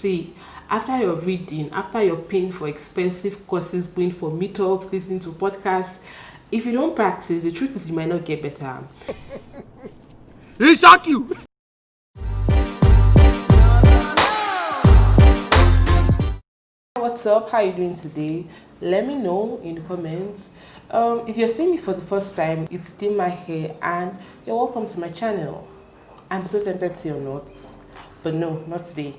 See, after your reading, after you're paying for expensive courses, going for meetups, listening to podcasts, if you don't practice, the truth is you might not get better. He shock you. What's up? How are you doing today? Let me know in the comments. If you're seeing me for the first time, it's Dima here, and you're welcome to my channel. I'm so tempted to say or not, but no, not today.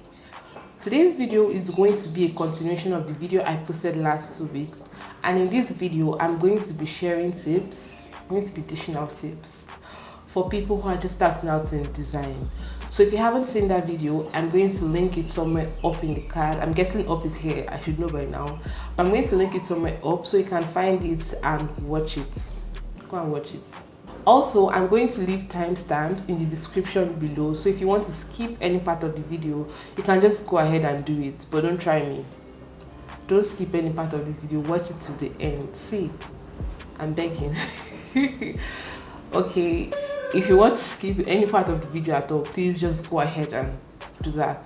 Today's video is going to be a continuation of the video I posted last 2 weeks, and in this video, I'm going to be sharing tips. I'm going to be dishing out tips for people who are just starting out in design. So if you haven't seen that video, I'm going to link it somewhere up in the card. I'm guessing up is here, I should know by now, but I'm going to link it somewhere up so you can find it and watch it. Go and watch it. Also, I'm going to leave timestamps in the description below, so if you want to skip any part of the video, you can just go ahead and do it, but don't try me. Don't skip any part of this video, watch it to the end. See, I'm begging. Okay, if you want to skip any part of the video at all, please just go ahead and do that.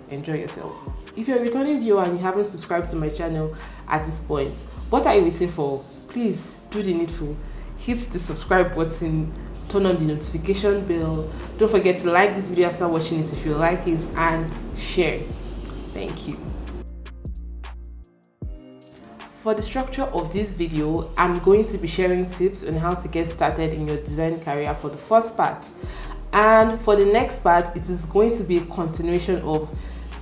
Enjoy yourself. If you're a returning viewer and you haven't subscribed to my channel at this point, what are you waiting for? Please do the needful. Hit the subscribe button, turn on the notification bell. Don't forget to like this video after watching it if you like it, and share. Thank you. For the structure of this video, I'm going to be sharing tips on how to get started in your design career for the first part. And for the next part, it is going to be a continuation of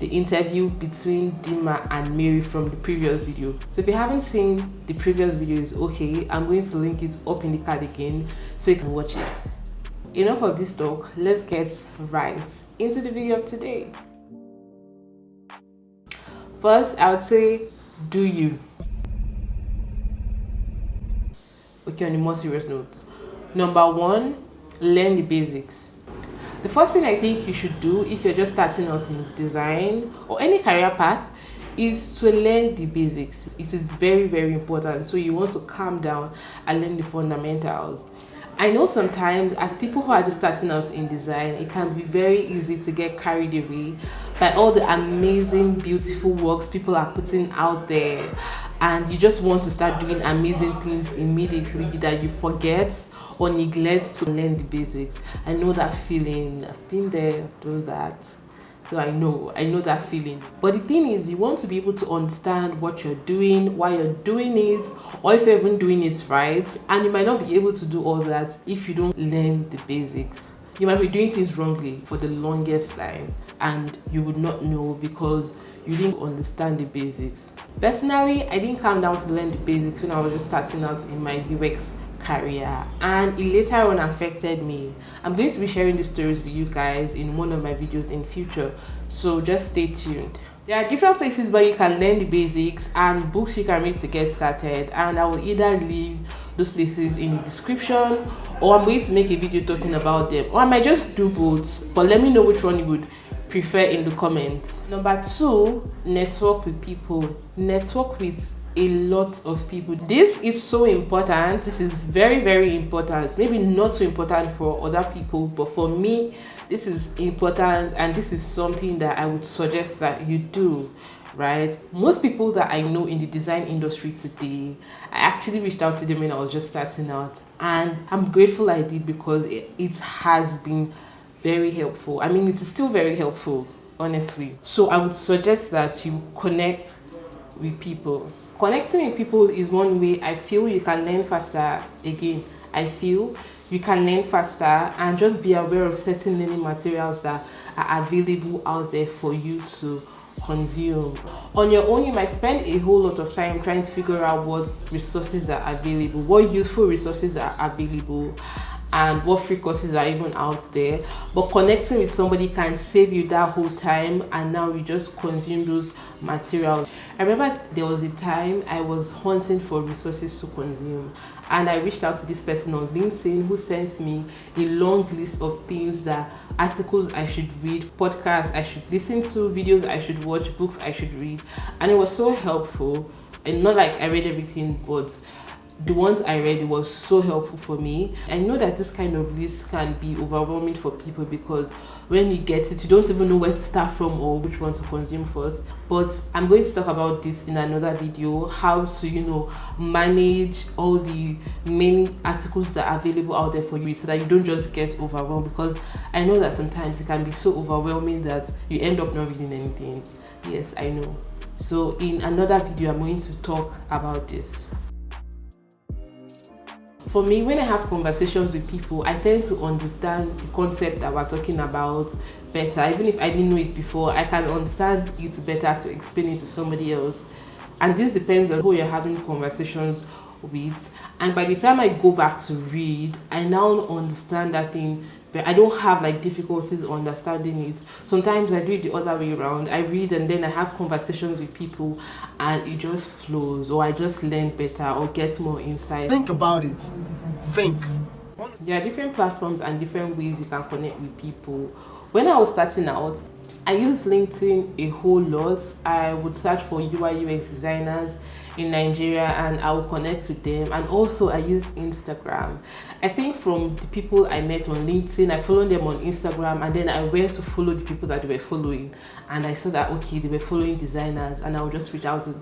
the interview between Dima and Mary from the previous video. So if you haven't seen the previous video, it's okay. I'm going to link it up in the card again so you can watch it. Enough of this talk, let's get right into the video of today. First, I would say, do you. Okay, on a more serious note. Number 1, learn the basics. The first thing I think you should do if you're just starting out in design or any career path is to learn the basics. It is very, very important. So you want to calm down and learn the fundamentals. I know sometimes as people who are just starting out in design, it can be very easy to get carried away by all the amazing, beautiful works people are putting out there, and you just want to start doing amazing things immediately that you forget or neglect to learn the basics. I know that feeling. I've been there, done that. So I know that feeling. But the thing is, you want to be able to understand what you're doing, why you're doing it, or if you're even doing it right. And you might not be able to do all that if you don't learn the basics. You might be doing things wrongly for the longest time, and you would not know because you didn't understand the basics. Personally, I didn't come down to learn the basics when I was just starting out in my UX career, and it later on affected me. I'm going to be sharing these stories with you guys in one of my videos in future, so just stay tuned. There are different places where you can learn the basics and books you can read to get started, and I will either leave those places in the description, or I'm going to make a video talking about them, or I might just do both, but let me know which one you would prefer in the comments. Number 2, network with people. Network with a lot of people. This is so important. This is very, very important. Maybe not so important for other people, but for me, this is important, and this is something that I would suggest that you do. Right? Most people that I know in the design industry today, I actually reached out to them when I was just starting out, and I'm grateful I did because it has been very helpful. I mean, it is still very helpful, honestly. So I would suggest that you connect with people. Connecting with people is one way I feel you can learn faster. Again, I feel you can learn faster, and just be aware of certain learning materials that are available out there for you to consume. On your own, you might spend a whole lot of time trying to figure out what resources are available, what useful resources are available, and what free courses are even out there. But connecting with somebody can save you that whole time, and now you just consume those materials. I remember there was a time I was hunting for resources to consume, and I reached out to this person on LinkedIn who sent me a long list of things, that articles I should read, podcasts I should listen to, videos I should watch, books I should read, and it was so helpful. And not like I read everything, but the ones I read was so helpful for me. I know that this kind of list can be overwhelming for people because when you get it, you don't even know where to start from or which one to consume first. But I'm going to talk about this in another video, how to manage all the main articles that are available out there for you so that you don't just get overwhelmed, because I know that sometimes it can be so overwhelming that you end up not reading anything. Yes, I know. So in another video I'm going to talk about this. For me, when I have conversations with people, I tend to understand the concept that we're talking about better. Even if I didn't know it before, I can understand it better to explain it to somebody else. And this depends on who you're having conversations with. And by the time I go back to read, I now understand that thing, but I don't have like difficulties understanding it. Sometimes I do it the other way around. I read and then I have conversations with people and it just flows, or I just learn better or get more insight. Think about it. Think. There are different platforms and different ways you can connect with people. When I was starting out, I used LinkedIn a whole lot. I would search for UI UX designers in Nigeria and I would connect with them. And also I used Instagram. I think from the people I met on LinkedIn, I followed them on Instagram, and then I went to follow the people that they were following, and I saw that okay, they were following designers, and I would just reach out to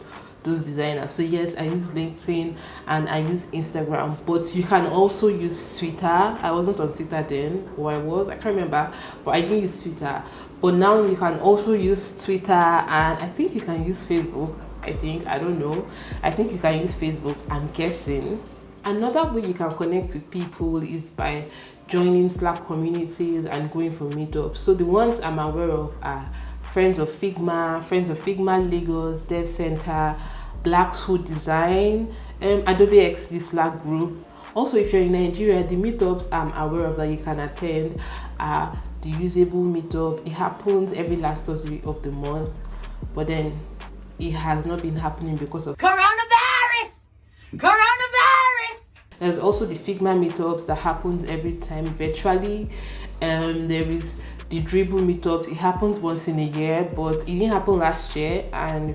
those designers. So yes, I use LinkedIn and I use Instagram, but you can also use Twitter. I wasn't on Twitter then, or I was, I can't remember, but I didn't use Twitter. But now you can also use Twitter, and I think you can use Facebook. I don't know. I think you can use Facebook, I'm guessing. Another way you can connect with people is by joining Slack communities and going for meetups. So the ones I'm aware of are Friends of Figma Lagos, Dev Center, Blacks Who Design, Adobe XD Slack group. Also, if you're in Nigeria, the meetups I'm aware of that you can attend are the Usable meetup. It happens every last Thursday of the month, but then it has not been happening because of Coronavirus! There's also the Figma meetups that happens every time virtually. There is the Dribble meetups. It happens once in a year, but it didn't happen last year, and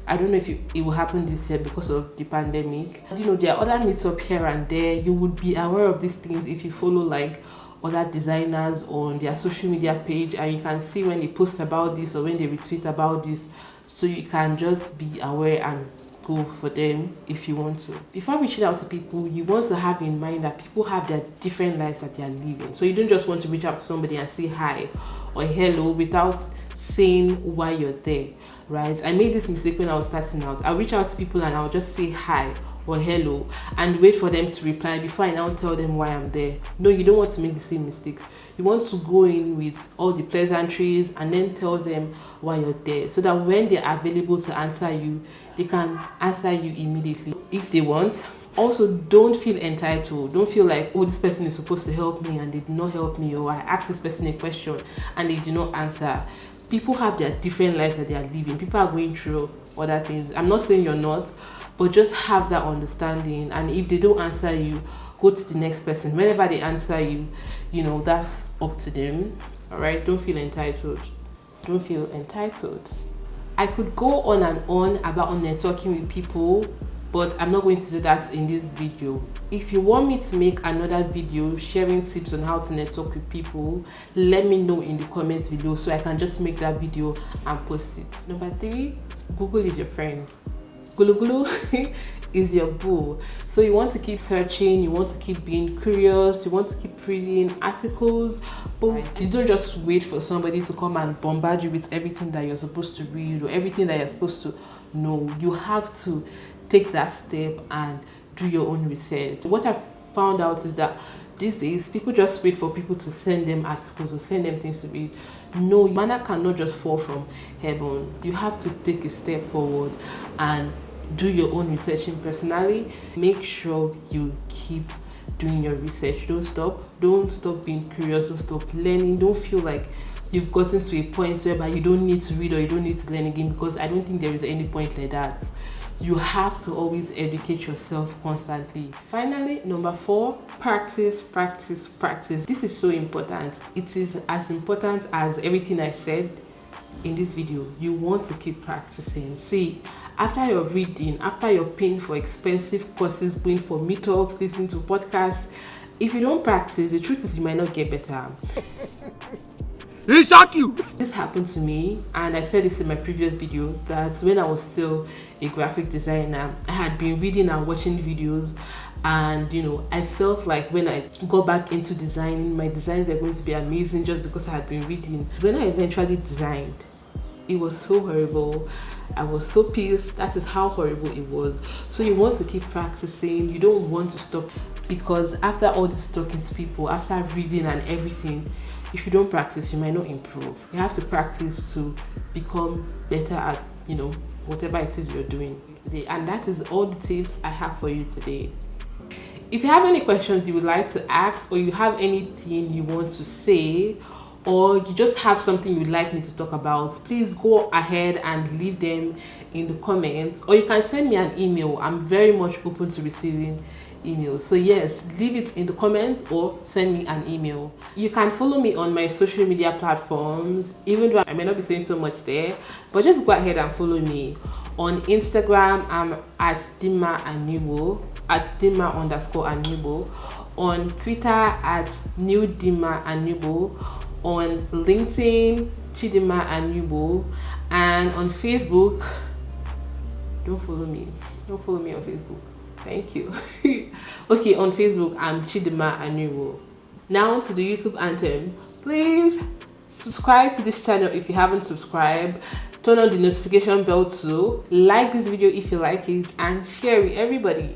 I don't know if it will happen this year because of the pandemic. There are other meetups here and there. You would be aware of these things if you follow like other designers on their social media page, and you can see when they post about this or when they retweet about this, so you can just be aware and go for them if you want to. Before reaching out to people, you want to have in mind that people have their different lives that they are living. So you don't just want to reach out to somebody and say hi or hello without saying why you're there, right? I made this mistake when I was starting out. I'll reach out to people and I'll just say hi or hello and wait for them to reply before I now tell them why I'm there. No, you don't want to make the same mistakes. You want to go in with all the pleasantries and then tell them why you're there, so that when they're available to answer you, they can answer you immediately if they want. Also, don't feel entitled. Don't feel like, oh, this person is supposed to help me and they did not help me, or I asked this person a question and they did not answer. People have their different lives that they are living. People are going through other things. I'm not saying you're not, but just have that understanding. And if they don't answer you, go to the next person. Whenever they answer you, that's up to them. All right, don't feel entitled. Don't feel entitled. I could go on and on about networking with people, but I'm not going to do that in this video. If you want me to make another video sharing tips on how to network with people, let me know in the comments below so I can just make that video and post it. Number 3, Google is your friend. Gulu is your boo. So you want to keep searching, you want to keep being curious, you want to keep reading articles, but you don't just wait for somebody to come and bombard you with everything that you're supposed to read or everything that you're supposed to know. You have to take that step and do your own research. What I've found out is that these days people just wait for people to send them articles or send them things to read. No, manna cannot just fall from heaven. You have to take a step forward and do your own researching personally. Make sure you keep doing your research. Don't stop being curious, don't stop learning. Don't feel like you've gotten to a point whereby you don't need to read or you don't need to learn again, because I don't think there is any point like that. You have to always educate yourself constantly. Finally, number 4, practice. This is so important. It is as important as everything I said in this video, you want to keep practicing. See, after your reading, after you're paying for expensive courses, going for meetups, listening to podcasts, if you don't practice, the truth is you might not get better. He shock you. This happened to me, and I said this in my previous video, that when I was still a graphic designer, I had been reading and watching videos, and I felt like when I got back into designing, my designs are going to be amazing just because I had been reading. When I eventually designed, it was so horrible. I was so pissed. That is how horrible it was. So you want to keep practicing. You don't want to stop, because after all this talking to people, after reading and everything, if you don't practice, you might not improve. You have to practice to become better at whatever it is you're doing today. And that is all the tips I have for you today. If you have any questions you would like to ask, or you have anything you want to say, or you just have something you'd like me to talk about, please go ahead and leave them in the comments, or you can send me an email. I'm very much open to receiving emails. So yes, leave it in the comments or send me an email. You can follow me on my social media platforms, even though I may not be saying so much there, but just go ahead and follow me. On Instagram, I'm at Dimma_Anugbo, at Dimma_Anugbo. On Twitter, at NewDimma_Anugbo. On LinkedIn, Chidimma_Anugbo. And on Facebook, don't follow me on Facebook. Thank you. Okay, on Facebook, I'm Chidimma_Anugbo. Now to the YouTube anthem. Please subscribe to this channel if you haven't subscribed. Turn on the notification bell too. Like this video if you like it, and share with everybody.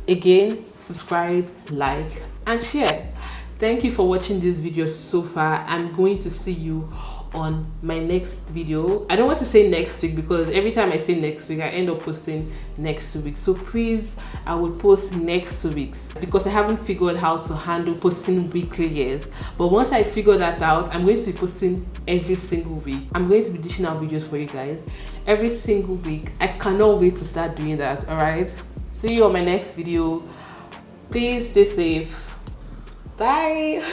Again, subscribe, like, and share. Thank you for watching this video so far. I'm going to see you on my next video. I don't want to say next week, because every time I say next week, I end up posting next week. So please, I will post next week's, because I haven't figured how to handle posting weekly yet. But once I figure that out, I'm going to be posting every single week. I'm going to be dishing out videos for you guys every single week. I cannot wait to start doing that. All right, see you on my next video. Please stay safe. Bye.